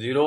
0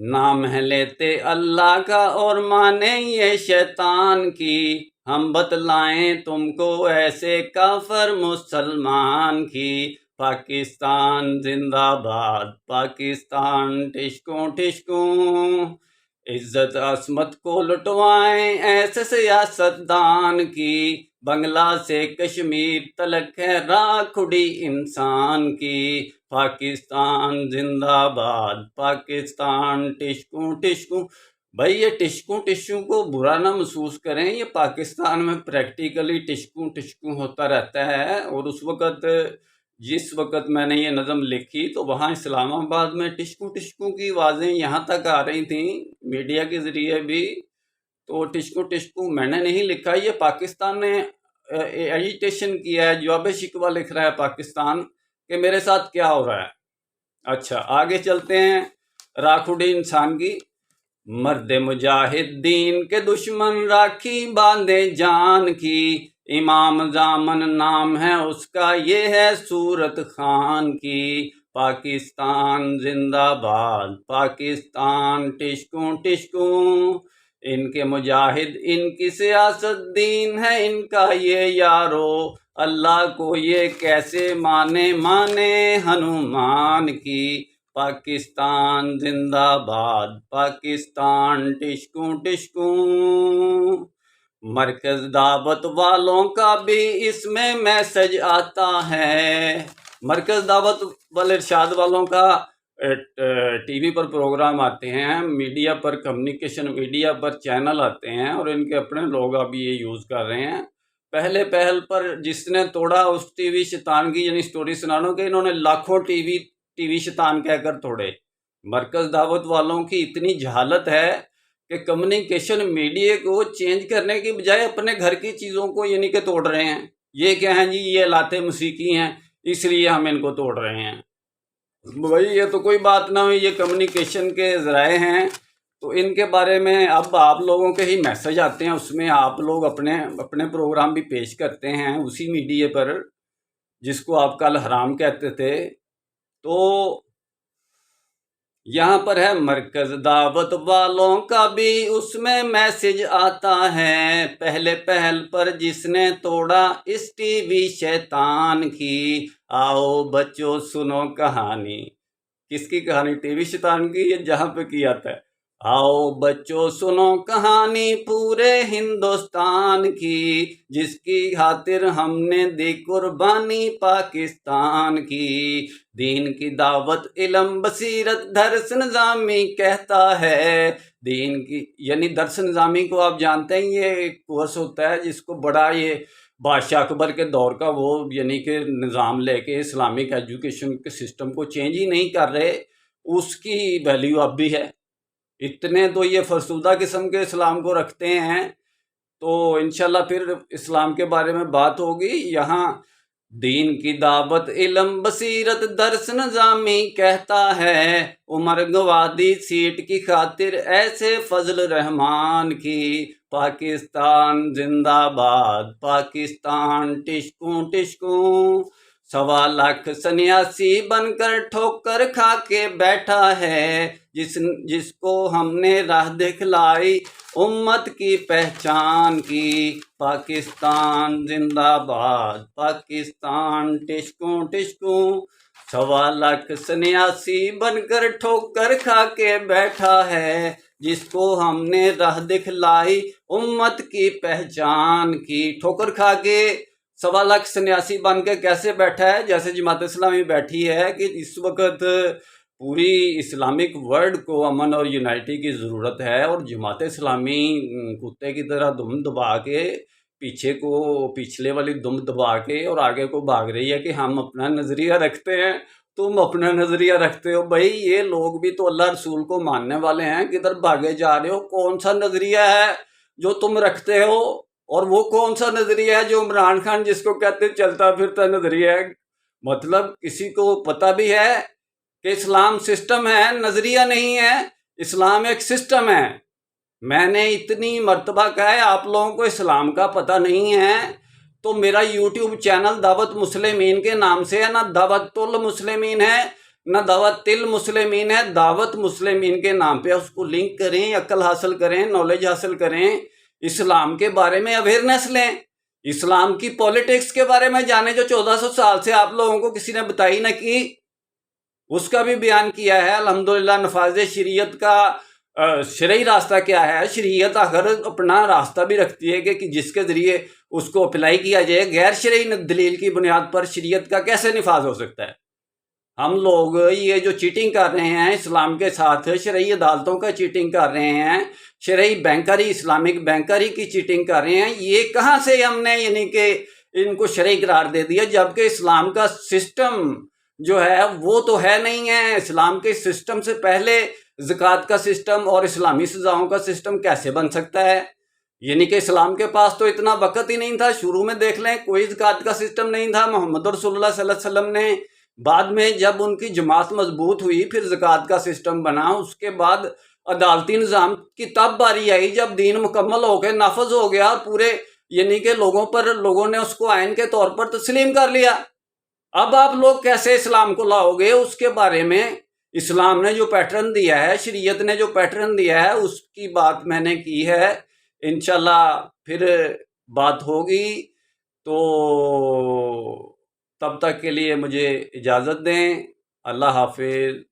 نام ہے لیتے اللہ کا اور مانے یہ شیطان کی، ہم بتلائیں تم کو ایسے کافر مسلمان کی۔ پاکستان زندہ باد، پاکستان ٹشکوں ٹشکوں، عزت عصمت کو لٹوائیں ایسے سیاستدان کی، بنگلہ سے کشمیر تلک ہے راکھ اڑی انسان کی۔ پاکستان زندہ باد، پاکستان ٹشکوں ٹشکوں۔ بھائی یہ ٹشکوں ٹشکوں کو برا نہ محسوس کریں، یہ پاکستان میں پریکٹیکلی ٹشکوں ٹشکوں ہوتا رہتا ہے۔ اور اس وقت جس وقت میں نے یہ نظم لکھی تو وہاں اسلام آباد میں ٹشکوں ٹشکوں کی آوازیں یہاں تک آ رہی تھیں میڈیا کے ذریعے بھی۔ تو ٹشکوں ٹشکوں میں نے نہیں لکھا، یہ پاکستان نے ایجیٹیشن کیا ہے، جواب شکوہ لکھ رہا ہے پاکستان کہ میرے ساتھ کیا ہو رہا ہے۔ اچھا آگے چلتے ہیں۔ راکھ اڑی انسان کی، مرد مجاہد دین کے دشمن راکھی باندھے جان کی، امام زامن نام ہے اس کا یہ ہے صورت خان کی۔ پاکستان زندہ باد، پاکستان ٹشکوں ٹشکوں، ان کے مجاہد ان کی سیاست دین ہے ان کا یہ یارو، اللہ کو یہ کیسے مانے ہنومان کی۔ پاکستان زندہ باد، پاکستان ٹشکوں ٹشکوں، مرکز دعوت والوں کا بھی اس میں میسج آتا ہے۔ مرکز دعوت والارشاد والوں کا ٹی وی پر پروگرام آتے ہیں، میڈیا پر کمیونیکیشن میڈیا پر چینل آتے ہیں، اور ان کے اپنے لوگ ابھی یہ یوز کر رہے ہیں۔ پہلے پہل پر جس نے توڑا اس ٹی وی شیطان کی یعنی سٹوری سنانوں کے انہوں نے لاکھوں ٹی وی شیطان کہہ کر توڑے۔ مرکز دعوت والوں کی اتنی جہالت ہے کہ کمیونیکیشن میڈیا کو چینج کرنے کی بجائے اپنے گھر کی چیزوں کو یعنی کہ توڑ رہے ہیں۔ یہ کیا ہیں جی، یہ لات موسیقی ہیں اس لیے ہم ان کو توڑ رہے ہیں۔ بھائی یہ تو کوئی بات نہ ہوئی، یہ کمیونیکیشن کے ذرائع ہیں تو ان کے بارے میں اب آپ لوگوں کے ہی میسج آتے ہیں، اس میں آپ لوگ اپنے پروگرام بھی پیش کرتے ہیں اسی میڈیا پر جس کو آپ کل حرام کہتے تھے۔ تو یہاں پر ہے مرکز دعوت والوں کا بھی اس میں میسج آتا ہے، پہلے پہل پر جس نے توڑا اس ٹی وی شیطان کی، آؤ بچوں سنو کہانی۔ کس کی کہانی؟ ٹی وی شیطان کی، یہ جہاں پہ کی آتا ہے۔ آؤ بچوں سنو کہانی پورے ہندوستان کی، جس کی خاطر ہم نے دی قربانی پاکستان کی، دین کی دعوت علم بصیرت درس نظامی کہتا ہے۔ دین کی یعنی درس نظامی کو آپ جانتے ہیں، یہ ایک کورس ہوتا ہے جس کو بڑا یہ بادشاہ اکبر کے دور کا وہ یعنی کہ نظام لے کے اسلامک ایجوکیشن کے سسٹم کو چینج ہی نہیں کر رہے، اس کی ویلیو اب بھی ہے۔ اتنے تو یہ فرسودہ قسم کے اسلام کو رکھتے ہیں، تو انشاءاللہ پھر اسلام کے بارے میں بات ہوگی۔ یہاں دین کی دعوت علم بصیرت درس نظامی کہتا ہے، عمر گوادی سیٹ کی خاطر ایسے فضل رحمان کی۔ پاکستان زندہ باد، پاکستان ٹشکوں ٹشکوں، 1.25 سنیاسی بن کر ٹھوکر کھا کے بیٹھا ہے، جس کو ہم نے راہ دکھلائی امت کی پہچان کی۔ پاکستان زندہ باد، پاکستان ٹشکوں ٹشکوں، 1.25 سنیاسی بن کر ٹھوکر کھا کے بیٹھا ہے، جس کو ہم نے راہ دکھلائی امت کی پہچان کی۔ ٹھوکر کھا کے 1.25 سنیاسی بن کے کیسے بیٹھا ہے؟ جیسے جماعت اسلامی بیٹھی ہے کہ اس وقت پوری اسلامک ورلڈ کو امن اور یونائٹی کی ضرورت ہے، اور جماعت اسلامی کتے کی طرح دم دبا کے پچھلے والی دم دبا کے اور آگے کو بھاگ رہی ہے کہ ہم اپنا نظریہ رکھتے ہیں، تم اپنا نظریہ رکھتے ہو۔ بھائی یہ لوگ بھی تو اللہ رسول کو ماننے والے ہیں، کدھر بھاگے جا رہے ہو؟ کون سا نظریہ ہے جو تم رکھتے ہو؟ اور وہ کون سا نظریہ ہے جو عمران خان جس کو کہتے چلتا پھرتا نظریہ ہے؟ مطلب کسی کو پتہ بھی ہے کہ اسلام سسٹم ہے، نظریہ نہیں ہے، اسلام ایک سسٹم ہے۔ میں نے اتنی مرتبہ کہا ہے آپ لوگوں کو اسلام کا پتہ نہیں ہے تو میرا یوٹیوب چینل دعوت مسلمین کے نام سے ہے نا، دعوت المسلمین ہے، نہ دعوت المسلمین ہے، دعوت مسلمین کے نام پہ اس کو لنک کریں، عقل حاصل کریں، نالج حاصل کریں، اسلام کے بارے میں اویئرنیس لیں، اسلام کی پولیٹکس کے بارے میں جانیں جو 1400 سال سے آپ لوگوں کو کسی نے بتائی نہ کی، اس کا بھی بیان کیا ہے۔ الحمدللہ نفاذ شریعت کا شرعی راستہ کیا ہے، شریعت آخر اپنا راستہ بھی رکھتی ہے کہ جس کے ذریعے اس کو اپلائی کیا جائے۔ غیر شرعی دلیل کی بنیاد پر شریعت کا کیسے نفاذ ہو سکتا ہے؟ ہم لوگ یہ جو چیٹنگ کر رہے ہیں اسلام کے ساتھ، شرعی عدالتوں کا چیٹنگ کر رہے ہیں، شرعی بینکری، اسلامک بینکری کی چیٹنگ کر رہے ہیں، یہ کہاں سے ہم نے یعنی کہ ان کو شرعی قرار دے دیا، جبکہ اسلام کا سسٹم جو ہے وہ تو ہے نہیں ہے۔ اسلام کے سسٹم سے پہلے زکوٰۃ کا سسٹم اور اسلامی سزاؤں کا سسٹم کیسے بن سکتا ہے؟ یعنی کہ اسلام کے پاس تو اتنا وقت ہی نہیں تھا، شروع میں دیکھ لیں کوئی زکوٰۃ کا سسٹم نہیں تھا۔ محمد رسول اللہ صلی اللہ علیہ وسلم نے بعد میں جب ان کی جماعت مضبوط ہوئی پھر زکوٰۃ کا سسٹم بنا، اس کے بعد عدالتی نظام کی تب باری آئی جب دین مکمل ہو کے نافذ ہو گیا، پورے یعنی کہ لوگوں نے اس کو آئین کے طور پر تسلیم کر لیا۔ اب آپ لوگ کیسے اسلام کو لاؤ گے؟ اس کے بارے میں اسلام نے جو پیٹرن دیا ہے، شریعت نے جو پیٹرن دیا ہے، اس کی بات میں نے کی ہے۔ انشاءاللہ پھر بات ہوگی، تو تب تک کے لیے مجھے اجازت دیں۔ اللہ حافظ۔